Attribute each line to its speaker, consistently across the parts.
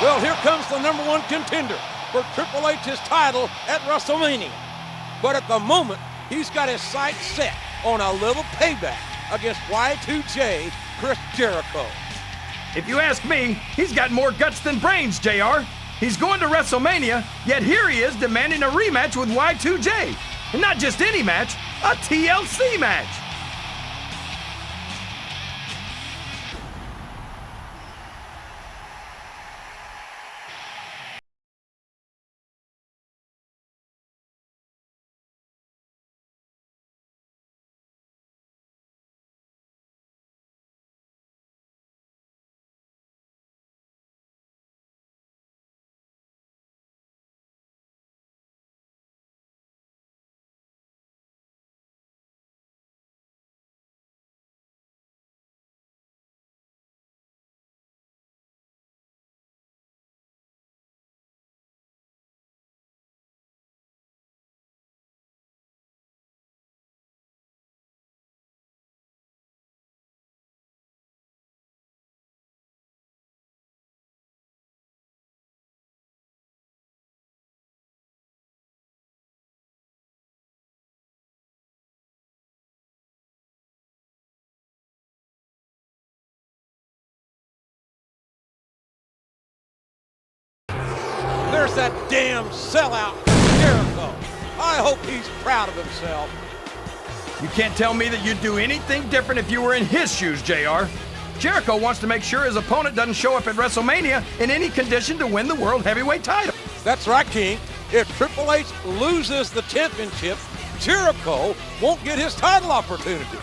Speaker 1: Well, here comes the #1 contender for Triple H's title at WrestleMania. But at the moment, he's got his sights set on a little payback against Y2J, Chris Jericho.
Speaker 2: If you ask me, he's got more guts than brains, JR. He's going to WrestleMania, yet here he is demanding a rematch with Y2J. And not just any match, a TLC match.
Speaker 1: There's that damn sellout, Jericho. I hope he's proud of himself.
Speaker 2: You can't tell me that you'd do anything different if you were in his shoes, JR. Jericho wants to make sure his opponent doesn't show up at WrestleMania in any condition to win the World Heavyweight title.
Speaker 1: That's right, King. If Triple H loses the championship, Jericho won't get his title opportunity.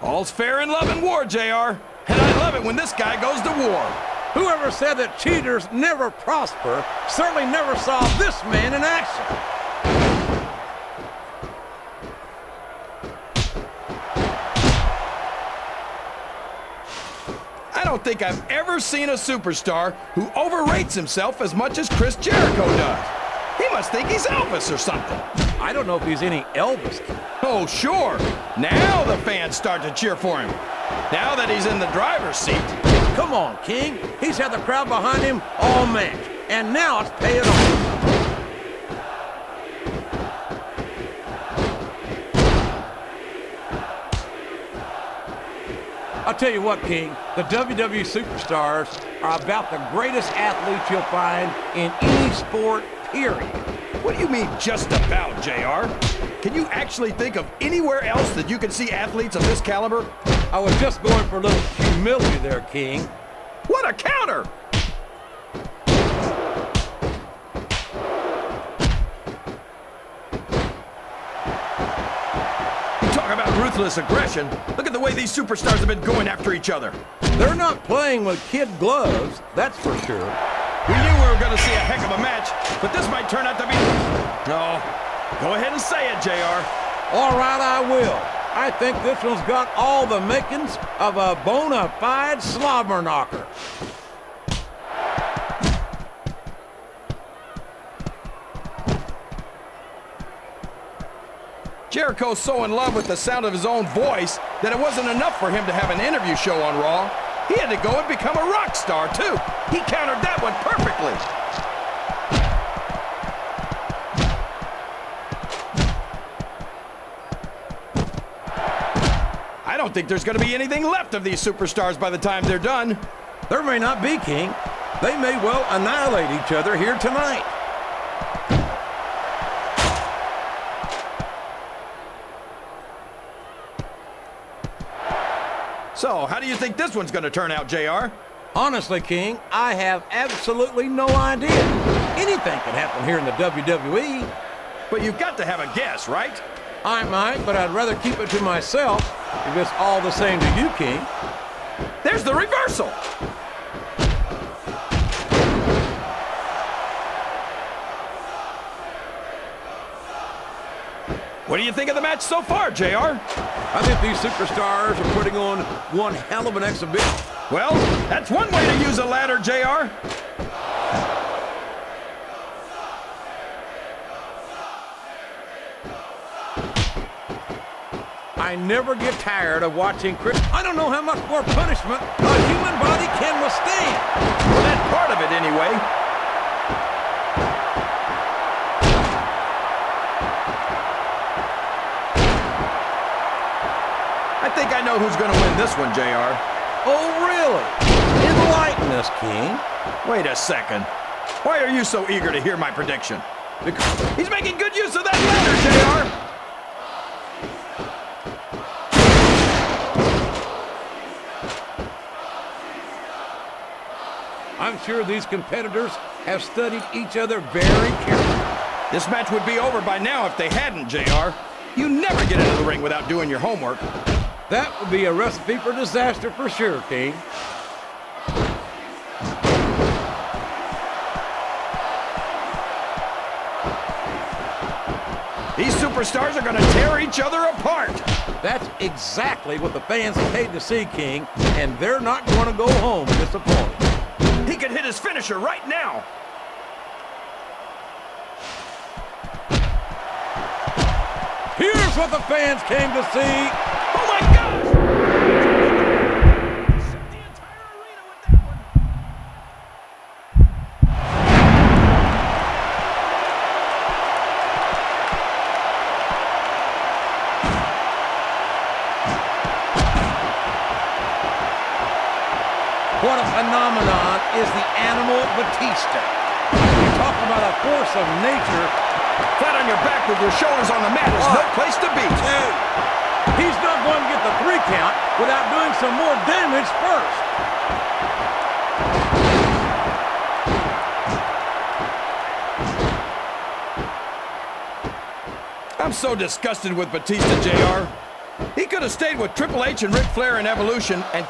Speaker 2: All's fair in love and war, JR. And I love it when this guy goes to war.
Speaker 1: Whoever said that cheaters never prosper certainly never saw this man in action.
Speaker 2: I don't think I've ever seen a superstar who overrates himself as much as Chris Jericho does. He must think he's Elvis or something.
Speaker 1: I don't know if he's any Elvis.
Speaker 2: Oh, sure. Now the fans start to cheer for him. Now that he's in the driver's seat.
Speaker 1: Come on, King. He's had the crowd behind him all match, and now it's paying off. I'll tell you what, King, the WWE superstars are about the greatest athletes you'll find in any sport, period.
Speaker 2: What do you mean, just about, JR? Can you actually think of anywhere else that you can see athletes of this caliber?
Speaker 1: I was just going for a little humility there, King.
Speaker 2: What a counter! You talk about ruthless aggression. Look at the way these superstars have been going after each other.
Speaker 1: They're not playing with kid gloves, that's for sure.
Speaker 2: We knew we were going to see a heck of a match, but this might turn out to be... No. Go ahead and say it, JR.
Speaker 1: All right, I will. I think this one's got all the makings of a bona fide slobber knocker.
Speaker 2: Jericho's so in love with the sound of his own voice that it wasn't enough for him to have an interview show on Raw. He had to go and become a rock star, too. He countered that one perfectly. I don't think there's going to be anything left of these superstars by the time they're done.
Speaker 1: There may not be, King. They may well annihilate each other here tonight.
Speaker 2: So, how do you think this one's going to turn out, JR?
Speaker 1: Honestly, King, I have absolutely no idea. Anything can happen here in the WWE.
Speaker 2: but you've got to have a guess, right?
Speaker 1: I might, but I'd rather keep it to myself if it's all the same to you, King.
Speaker 2: There's the reversal. What do you think of the match so far, JR?
Speaker 1: I think these superstars are putting on one hell of an exhibition.
Speaker 2: Well, that's one way to use a ladder, JR.
Speaker 1: I never get tired of watching Chris. I don't know how much more punishment a human body can withstand.
Speaker 2: Well, that's part of it anyway. I think I know who's going to win this one, JR.
Speaker 1: Oh, really? Enlighten us, King.
Speaker 2: Wait a second. Why are you so eager to hear my prediction?
Speaker 1: Because
Speaker 2: He's making good use of that ladder, JR.
Speaker 1: I'm sure these competitors have studied each other very carefully.
Speaker 2: This match would be over by now if they hadn't, JR. You never get into the ring without doing your homework.
Speaker 1: That would be a recipe for disaster for sure, King.
Speaker 2: These superstars are going to tear each other apart.
Speaker 1: That's exactly what the fans paid to see, King, and they're not going to go home disappointed.
Speaker 2: He could hit his finisher right now.
Speaker 1: Here's what the fans came to see.
Speaker 2: Oh my gosh! Shook the entire arena with that one.
Speaker 1: What a phenomenon is the animal Batista. You talk about a force of nature.
Speaker 2: Flat on your back with your shoulders on the mat is no place to be.
Speaker 1: Dude, he's not going to get the 3 count without doing some more damage first.
Speaker 2: I'm so disgusted with Batista, JR. He could have stayed with Triple H and Ric Flair in Evolution and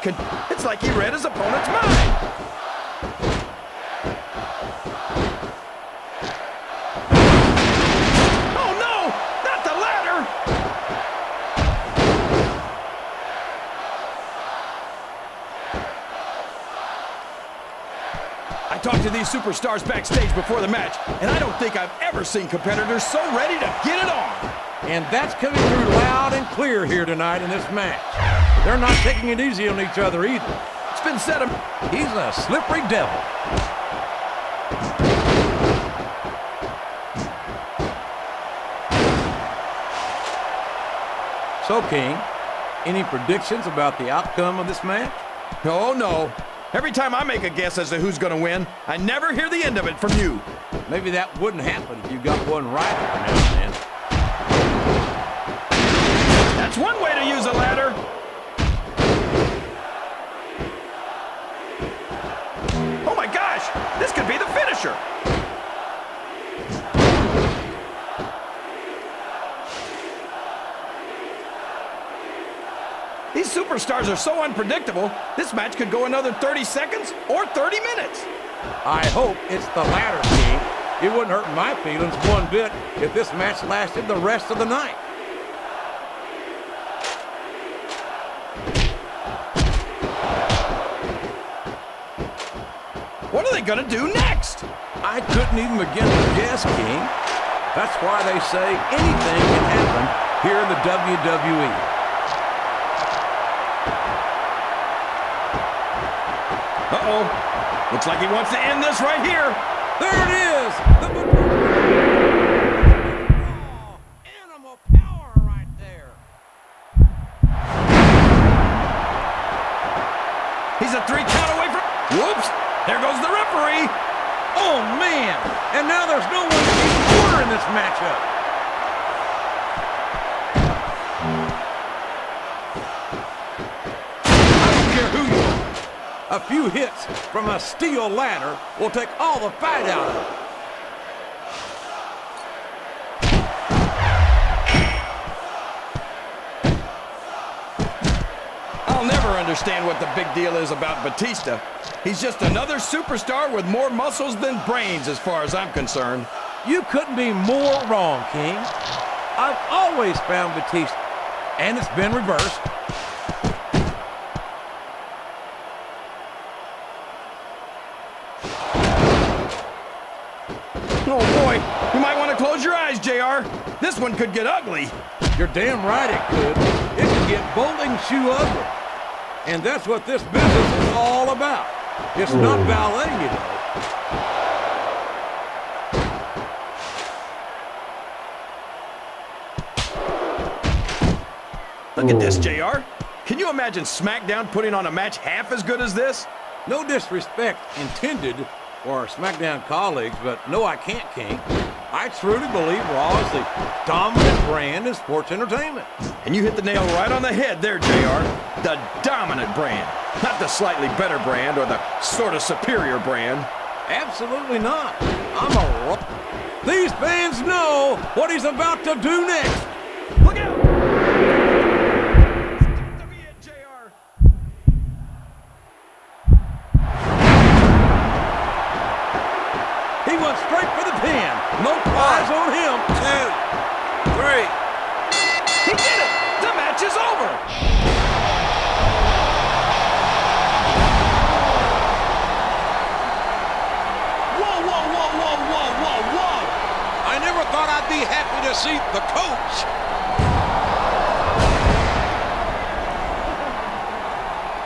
Speaker 2: it's like he read his opponent's mind. Oh no! Not the ladder! I talked to these superstars backstage before the match, and I don't think I've ever seen competitors so ready to get it on.
Speaker 1: And that's coming through loud and clear here tonight in this match. They're not taking it easy on each other either.
Speaker 2: It's been said
Speaker 1: he's a slippery devil. So, King, any predictions about the outcome of this match?
Speaker 2: Oh, no. Every time I make a guess as to who's going to win, I never hear the end of it from you.
Speaker 1: Maybe that wouldn't happen if you got one right every now and then.
Speaker 2: That's one way to use a ladder. Oh my gosh, this could be the finisher. These superstars are so unpredictable, this match could go another 30 seconds or 30 minutes.
Speaker 1: I hope it's the latter, King. It wouldn't hurt my feelings one bit if this match lasted the rest of the night.
Speaker 2: What are they gonna do next?
Speaker 1: I couldn't even begin to guess, King. That's why they say anything can happen here in the WWE.
Speaker 2: Uh-oh. Looks like he wants to end this right here.
Speaker 1: There it is! The animal power right there.
Speaker 2: He's a 3 count away from... Whoops! There goes the referee.
Speaker 1: Oh, man! And now there's no one to keep order in this matchup. I don't care who you are. A few hits from a steel ladder will take all the fight out of it.
Speaker 2: understand what the big deal is about Batista. He's just another superstar with more muscles than brains as far as I'm concerned.
Speaker 1: You couldn't be more wrong, King. I've always found Batista, and it's been reversed.
Speaker 2: Oh boy, you might want to close your eyes, JR. This one could get ugly.
Speaker 1: You're damn right it could. It could get bolting shoe ugly. And that's what this business is all about. It's not ballet, you know.
Speaker 2: Look at this, JR. Can you imagine SmackDown putting on a match half as good as this?
Speaker 1: No disrespect intended for our SmackDown colleagues, but no, I can't, King. I truly believe Raw is the dominant brand in sports entertainment.
Speaker 2: And you hit the nail right on the head there, JR. The dominant brand. Not the slightly better brand or the sort of superior brand.
Speaker 1: Absolutely not. I'm a Raw. These fans know what he's about to do next.
Speaker 2: Look out! To be it, JR.
Speaker 1: He went straight for the pin. No prize on him. 2, 3.
Speaker 2: He did it! The match is over!
Speaker 3: Whoa, whoa, whoa, whoa, whoa, whoa, whoa!
Speaker 1: I never thought I'd be happy to see the coach.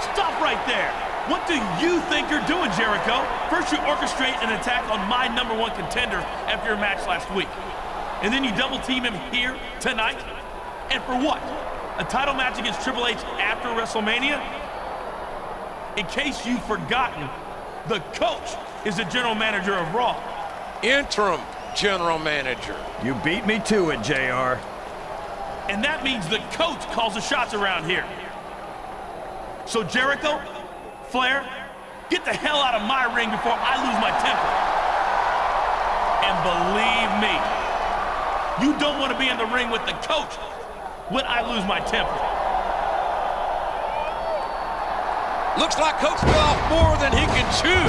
Speaker 3: Stop right there! What do you think you're doing, Jericho? First you orchestrate an attack on my #1 contender after your match last week. And then you double team him here tonight? And for what? A title match against Triple H after WrestleMania? In case you've forgotten, the coach is the general manager of Raw.
Speaker 1: Interim general manager.
Speaker 2: You beat me to it, JR.
Speaker 3: And that means the coach calls the shots around here. So Jericho, Flair, get the hell out of my ring before I lose my temper. And believe me, you don't want to be in the ring with the coach when I lose my temper.
Speaker 1: Looks like Coach bit off more than he can chew.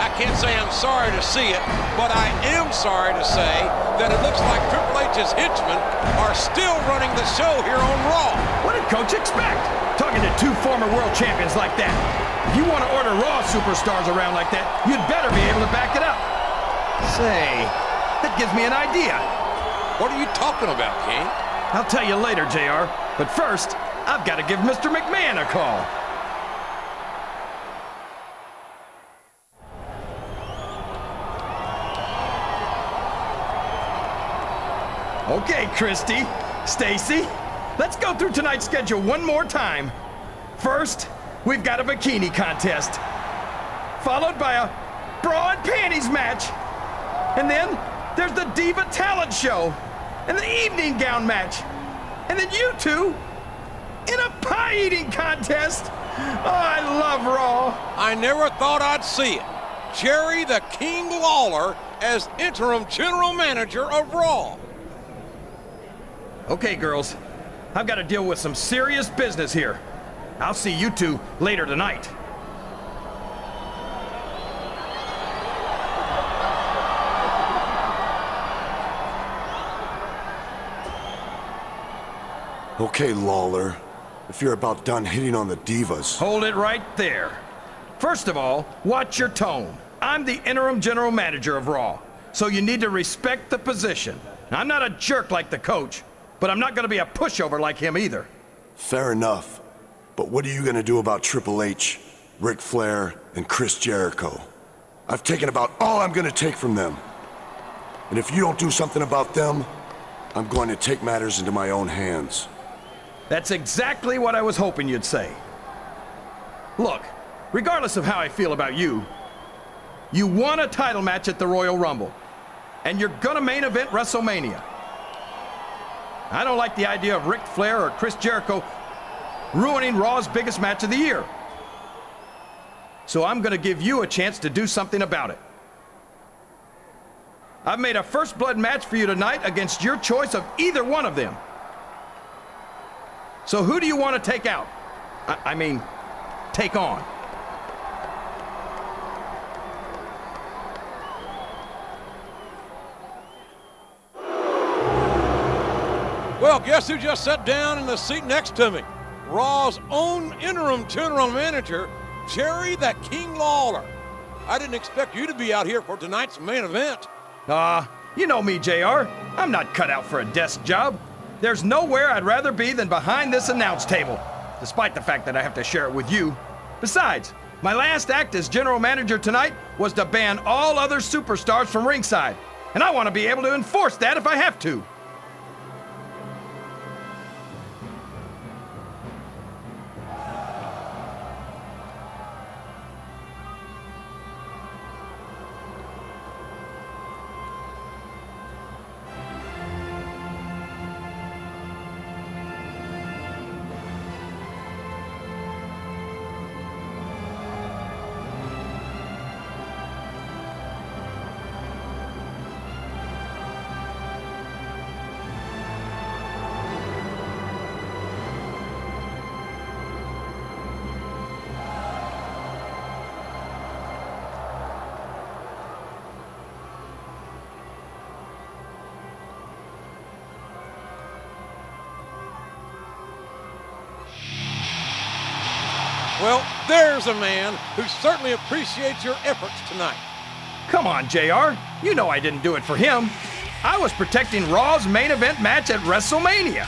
Speaker 1: I can't say I'm sorry to see it, but I am sorry to say that it looks like Triple H's henchmen are still running the show here on Raw.
Speaker 2: What did Coach expect? Talking to two former world champions like that. If you want to order Raw superstars around like that, you'd better be able to back it up. Say, that gives me an idea.
Speaker 1: What are you talking about, King?
Speaker 2: I'll tell you later, JR. But first, I've got to give Mr. McMahon a call. Okay, Christy, Stacy, let's go through tonight's schedule one more time. First, we've got a bikini contest, followed by a bra and panties match. And then there's the Diva Talent Show and the evening gown match. And then you two in a pie-eating contest. Oh, I love Raw.
Speaker 1: I never thought I'd see it. Jerry the King Lawler as interim general manager of Raw.
Speaker 2: Okay, girls, I've got to deal with some serious business here. I'll see you two later tonight.
Speaker 4: Okay, Lawler. If you're about done hitting on the divas.
Speaker 2: Hold it right there. First of all, watch your tone. I'm the interim general manager of Raw, so you need to respect the position. I'm not a jerk like the coach, but I'm not going to be a pushover like him either.
Speaker 4: Fair enough. But what are you gonna do about Triple H, Ric Flair, and Chris Jericho? I've taken about all I'm gonna take from them. And if you don't do something about them, I'm going to take matters into my own hands.
Speaker 2: That's exactly what I was hoping you'd say. Look, regardless of how I feel about you, you won a title match at the Royal Rumble, and you're gonna main event WrestleMania. I don't like the idea of Ric Flair or Chris Jericho ruining Raw's biggest match of the year. So I'm gonna give you a chance to do something about it. I've made a first blood match for you tonight against your choice of either one of them. So who do you want to take out? I mean, take on.
Speaker 1: Well, guess who just sat down in the seat next to me? Raw's own interim general manager, Jerry the King Lawler. I didn't expect you to be out here for tonight's main event.
Speaker 2: You know me, JR. I'm not cut out for a desk job. There's nowhere I'd rather be than behind this announce table, despite the fact that I have to share it with you. Besides, my last act as general manager tonight was to ban all other superstars from ringside, and I want to be able to enforce that if I have to.
Speaker 1: Well, there's a man who certainly appreciates your efforts tonight.
Speaker 2: Come on, JR. You know I didn't do it for him. I was protecting Raw's main event match at WrestleMania.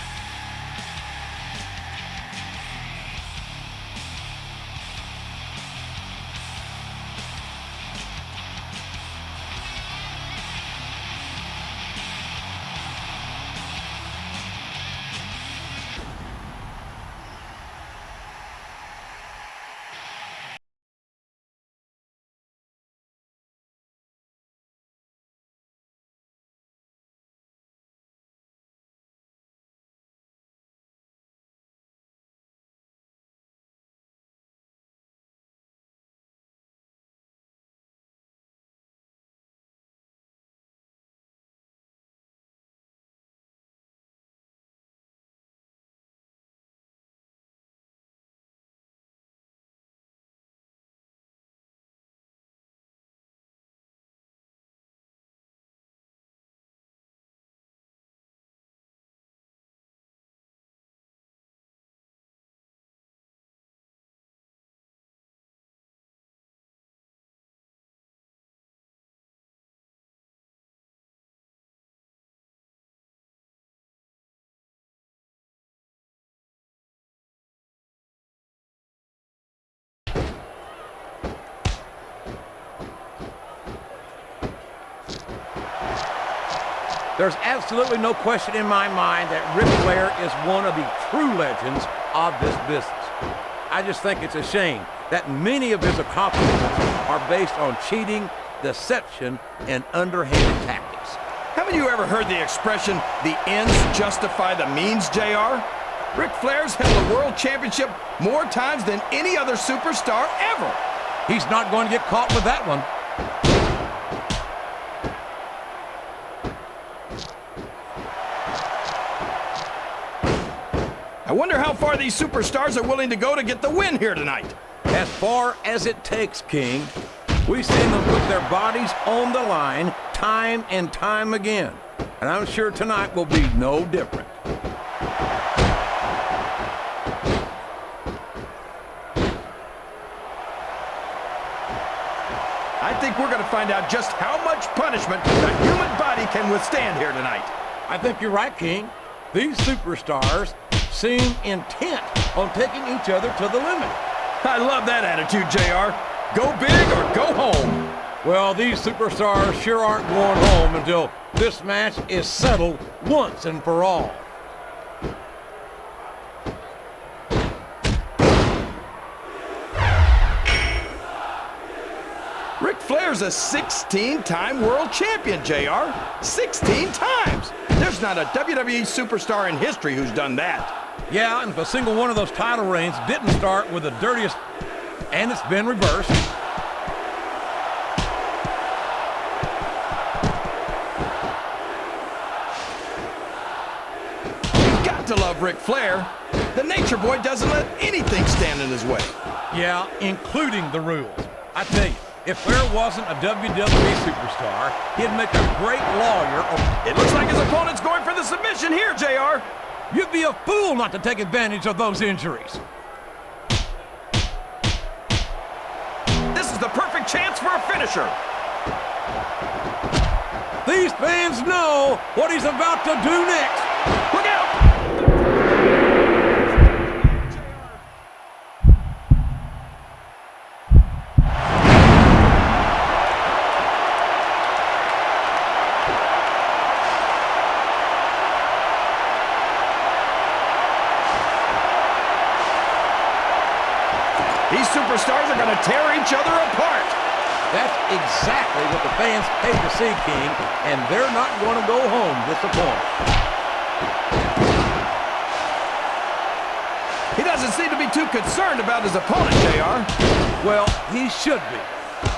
Speaker 1: There's absolutely no question in my mind that Ric Flair is one of the true legends of this business. I just think it's a shame that many of his accomplishments are based on cheating, deception, and underhanded tactics.
Speaker 2: Haven't you ever heard the expression, the ends justify the means, JR? Ric Flair's held the World Championship more times than any other superstar ever.
Speaker 1: He's not going to get caught with that one.
Speaker 2: I wonder how far these superstars are willing to go to get the win here tonight.
Speaker 1: As far as it takes, King. We've seen them put their bodies on the line time and time again. And I'm sure tonight will be no different.
Speaker 2: I think we're going to find out just how much punishment the human body can withstand here tonight.
Speaker 1: I think you're right, King. These superstars seem intent on taking each other to the limit.
Speaker 2: I love that attitude, JR. Go big or go home.
Speaker 1: Well, these superstars sure aren't going home until this match is settled once and for all.
Speaker 2: Ric Flair's a 16-time world champion, JR. 16 times! There's not a WWE superstar in history who's done that.
Speaker 1: Yeah, and if a single one of those title reigns didn't start with the dirtiest, and it's been reversed.
Speaker 2: You've got to love Ric Flair, the Nature Boy doesn't let anything stand in his way.
Speaker 1: Yeah, including the rules. I tell you, if Flair wasn't a WWE superstar, he'd make a great lawyer.
Speaker 2: It looks like his opponent's going for the submission here, JR.
Speaker 1: You'd be a fool not to take advantage of those injuries.
Speaker 2: This is the perfect chance for a finisher.
Speaker 1: These fans know what he's about to do next.
Speaker 2: Look out! These superstars are going to tear each other apart.
Speaker 1: That's exactly what the fans paid to see, King, and they're not going to go home disappointed.
Speaker 2: He doesn't seem to be too concerned about his opponent, JR.
Speaker 1: Well, he should be.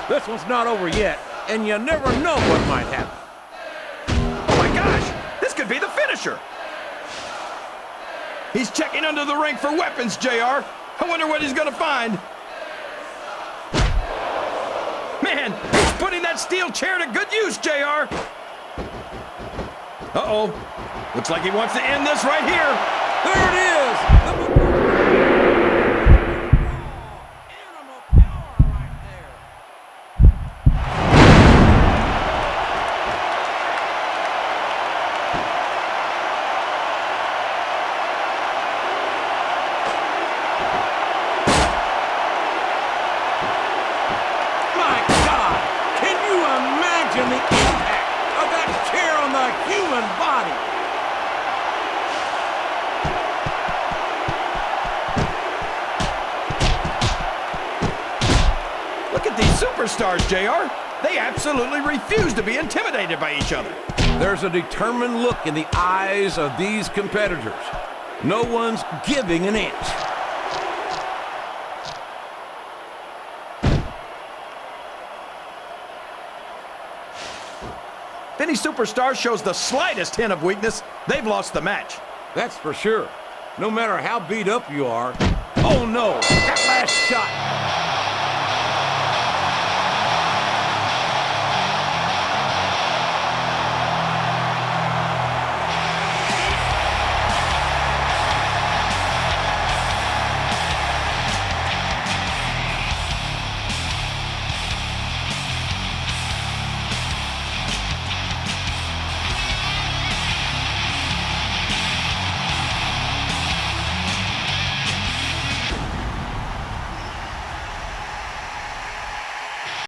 Speaker 1: This one's not over yet, and you never know what might happen.
Speaker 2: Oh my gosh, this could be the finisher. He's checking under the ring for weapons, JR. I wonder what he's going to find. Man, he's putting that steel chair to good use, JR. Uh-oh. Looks like he wants to end this right here.
Speaker 1: There it is! Animal power right there. My God! Can you imagine the impact of that chair on the human body?
Speaker 2: Look at these superstars, JR. They absolutely refuse to be intimidated by each other.
Speaker 1: There's a determined look in the eyes of these competitors. No one's giving an inch.
Speaker 2: If any superstar shows the slightest hint of weakness, they've lost the match.
Speaker 1: That's for sure. No matter how beat up you are. Oh no, that last shot